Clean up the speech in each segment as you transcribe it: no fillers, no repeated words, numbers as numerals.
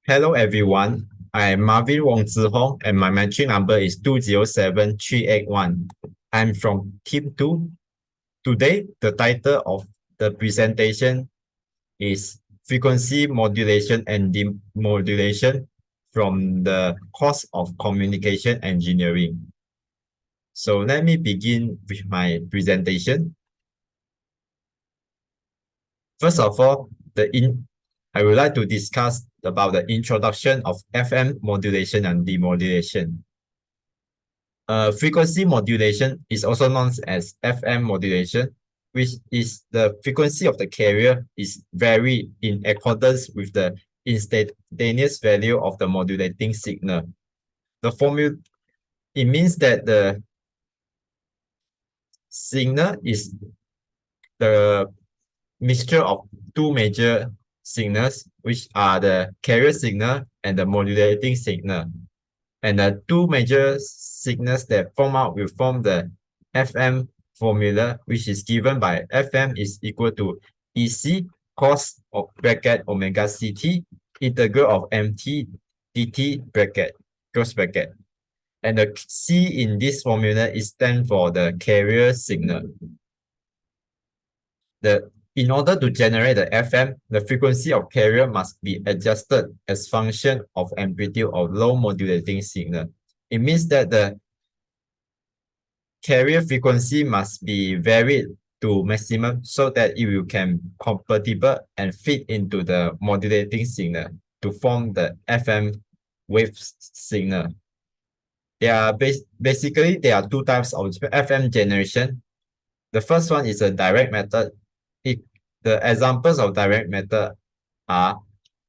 Hello everyone, I'm Marvin Wong and my matching number is 207381. I'm from Team 2. Today, the title of the presentation is Frequency Modulation and Demodulation from the course of Communication Engineering. So let me begin with my presentation. First of all, I would like to discuss about the introduction of FM modulation and demodulation. Frequency modulation is also known as FM modulation, which is the frequency of the carrier is varied in accordance with the instantaneous value of the modulating signal. It means that the signal is the mixture of two major signals, which are the carrier signal and the modulating signal. And the two major signals that will form the FM formula, which is given by FM is equal to EC cos of bracket omega CT integral of MT dt bracket close bracket. And the C in this formula is stand for the carrier signal. In order to generate the FM, the frequency of carrier must be adjusted as function of amplitude of low modulating signal. It means that the carrier frequency must be varied to maximum so that it will can compatible and fit into the modulating signal to form the FM wave signal. Basically, there are two types of FM generation. The first one is a direct method. The examples of direct method are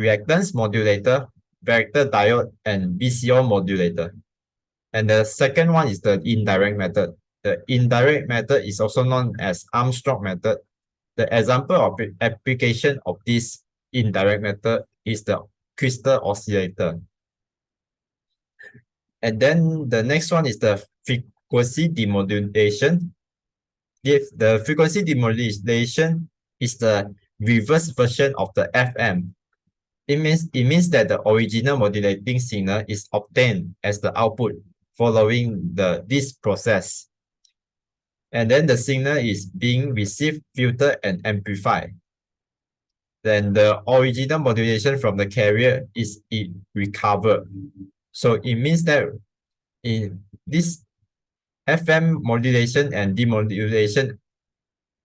reactance modulator, vector diode, and VCO modulator. And the second one is the indirect method. The indirect method is also known as Armstrong method. The example of application of this indirect method is the crystal oscillator. And then the next one is the frequency demodulation. If the frequency demodulation is the reverse version of the FM. It means that the original modulating signal is obtained as the output following this process. And then the signal is being received, filtered, and amplified. Then the original modulation from the carrier is recovered. So it means that in this FM modulation and demodulation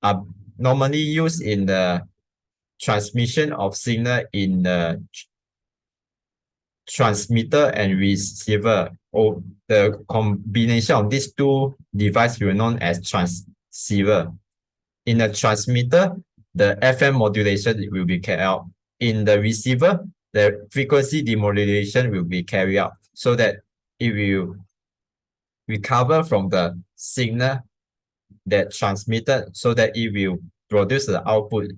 are normally used in the transmission of signal in the transmitter and receiver, or the combination of these two devices will be known as transceiver. In the transmitter, the FM modulation will be carried out. In the receiver, the frequency demodulation will be carried out so that it will recover from the signal that transmitted so that it will produce the output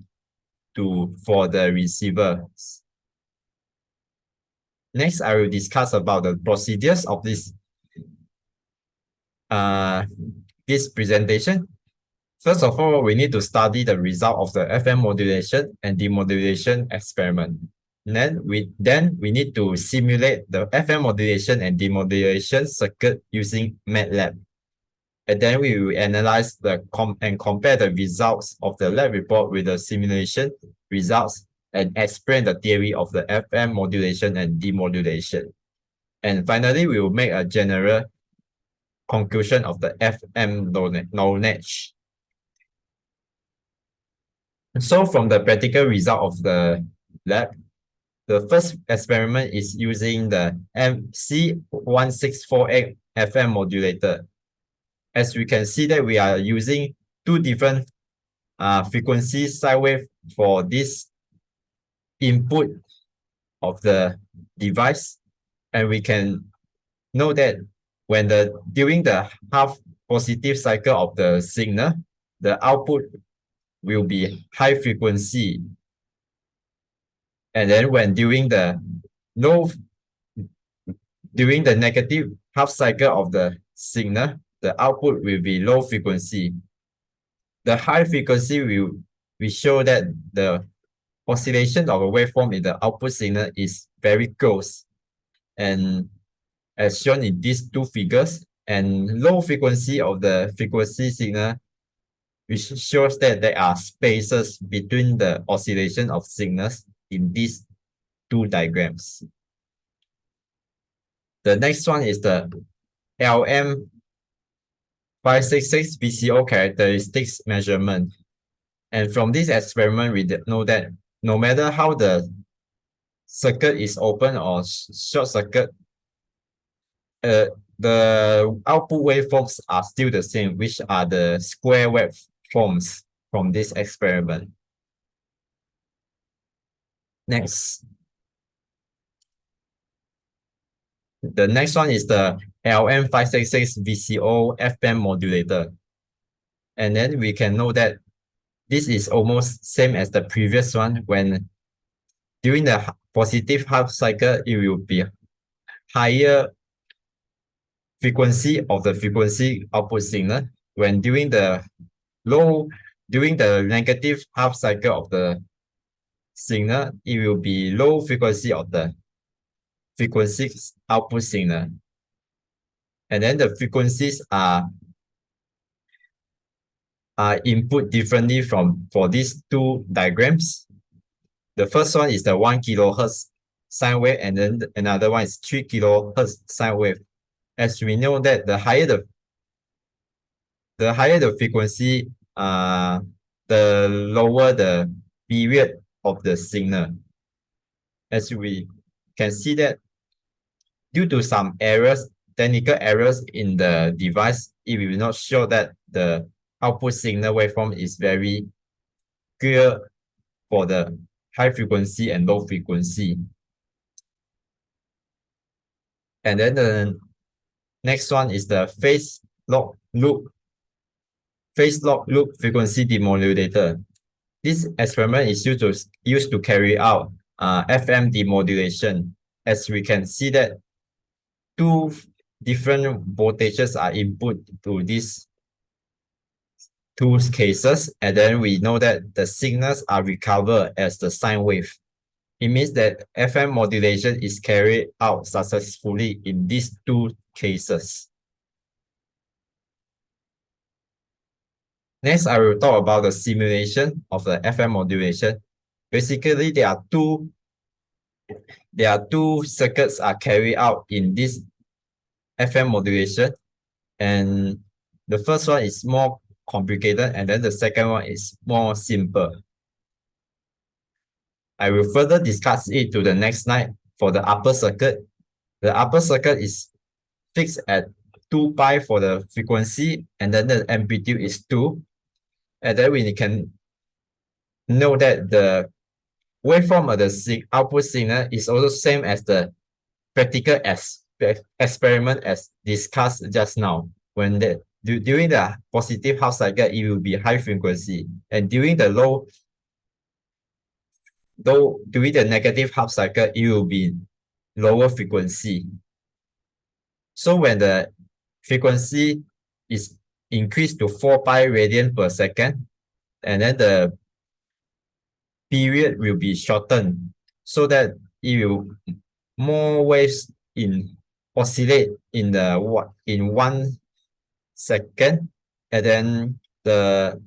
for the receiver. Next, I will discuss about the procedures of this presentation. First of all, we need to study the result of the FM modulation and demodulation experiment. Then we need to simulate the FM modulation and demodulation circuit using MATLAB. And then we will analyze and compare the results of the lab report with the simulation results and explain the theory of the FM modulation and demodulation. And finally, we will make a general conclusion of the FM knowledge. So from the practical result of the lab, the first experiment is using the MC1648 FM modulator. As we can see that we are using two different frequency sine wave for this input of the device, and we can know that when during the half positive cycle of the signal, the output will be high frequency, and then when during the negative half cycle of the signal, the output will be low frequency. The high frequency will show that the oscillation of a waveform in the output signal is very close, and as shown in these two figures, and low frequency of the frequency signal, which shows that there are spaces between the oscillation of signals in these two diagrams. The next one is the LM566 VCO characteristics measurement. And from this experiment, we know that no matter how the circuit is open or short circuit, the output waveforms are still the same, which are the square waveforms from this experiment. Next. The next one is the LM566 VCO F-band modulator. And then we can know that this is almost same as the previous one. When during the positive half cycle, it will be higher frequency of the frequency output signal. When during the negative half cycle of the signal, it will be low frequency of the frequency output signal. And then the frequencies are input differently for these two diagrams. The first one is the 1 kilohertz sine wave, and then another one is 3 kilohertz sine wave. As we know that the higher the frequency, the lower the period of the signal. As we can see that due to some errors, technical errors in the device, it will not show that the output signal waveform is very clear for the high frequency and low frequency. And then the next one is the phase lock loop frequency demodulator. This experiment is used to carry out FM demodulation. As we can see that two different voltages are input to these two cases, and then we know that the signals are recovered as the sine wave. It means that FM modulation is carried out successfully in these two cases. Next, I will talk about the simulation of the FM modulation. Basically, there are two circuits are carried out in this FM modulation, and the first one is more complicated, and then the second one is more simple. I will further discuss it to the next slide. For the upper circuit, the upper circuit is fixed at 2 pi for the frequency, and then the amplitude is 2. And then we can know that the waveform of the output signal is also same as the practical experiment as discussed just now. When during the positive half cycle, it will be high frequency, and during the during the negative half cycle, it will be lower frequency. So when the frequency is increased to 4 pi radian per second, and then the period will be shortened so that it will more waves oscillate in 1 second, and then the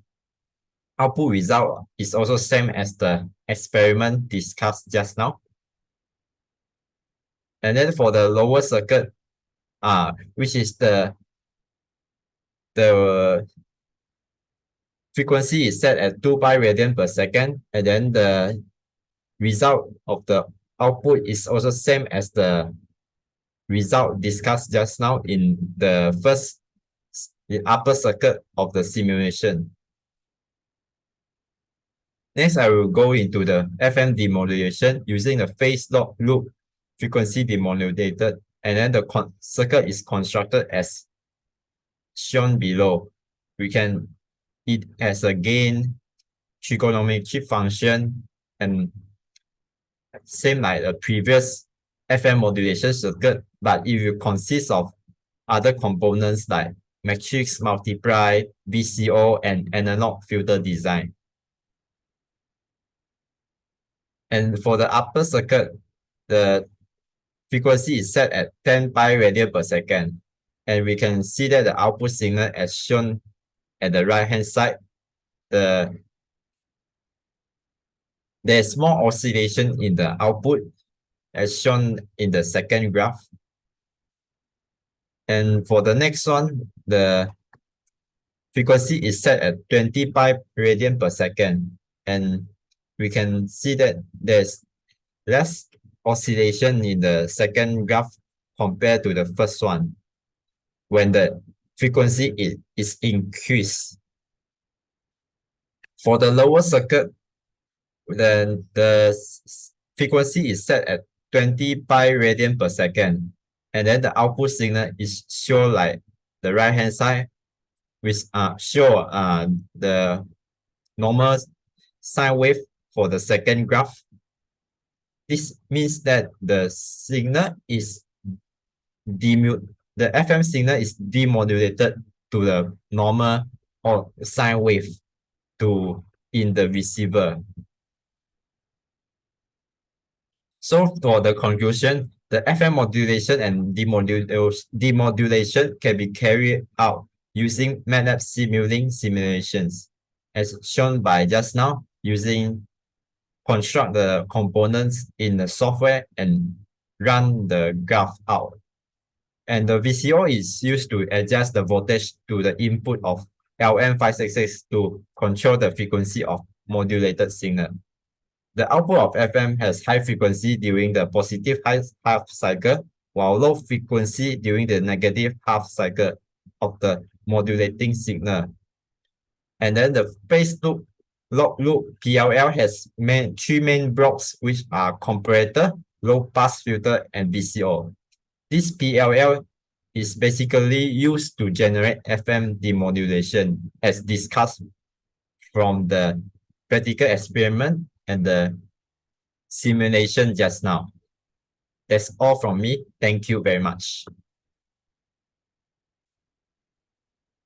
output result is also same as the experiment discussed just now. And then for the lower circuit, which is the frequency is set at 2 pi radian per second, and then the result of the output is also same as the result discussed just now in the upper circuit of the simulation. Next, I will go into the FM demodulation using the phase lock loop frequency demodulated, and then the circuit is constructed as shown below. We can it as a gain trigonometric function, and same like the previous FM modulation circuit, but it will consist of other components like matrix multiply, VCO, and analog filter design. And for the upper circuit, the frequency is set at 10 pi radian per second. And we can see that the output signal as shown at the right hand side, there's more oscillation in the output as shown in the second graph. And for the next one, the frequency is set at 20 pi radian per second. And we can see that there's less oscillation in the second graph compared to the first one when the frequency is increased. For the lower circuit, then the frequency is set at 20 pi radian per second. And then the output signal is shown like the right hand side, which show the normal sine wave for the second graph. This means that the signal is the FM signal is demodulated to the normal or sine wave in the receiver. So for the conclusion, the FM modulation and demodulation can be carried out using MATLAB simulations, as shown by just now, construct the components in the software and run the graph out. And the VCO is used to adjust the voltage to the input of LM566 to control the frequency of modulated signal. The output of FM has high frequency during the positive half cycle, while low frequency during the negative half cycle of the modulating signal. And then the phase loop log loop PLL has three main blocks, which are comparator, low pass filter, and VCO. This PLL is basically used to generate FM demodulation, as discussed from the practical experiment and the simulation just now. That's all from me. Thank you very much.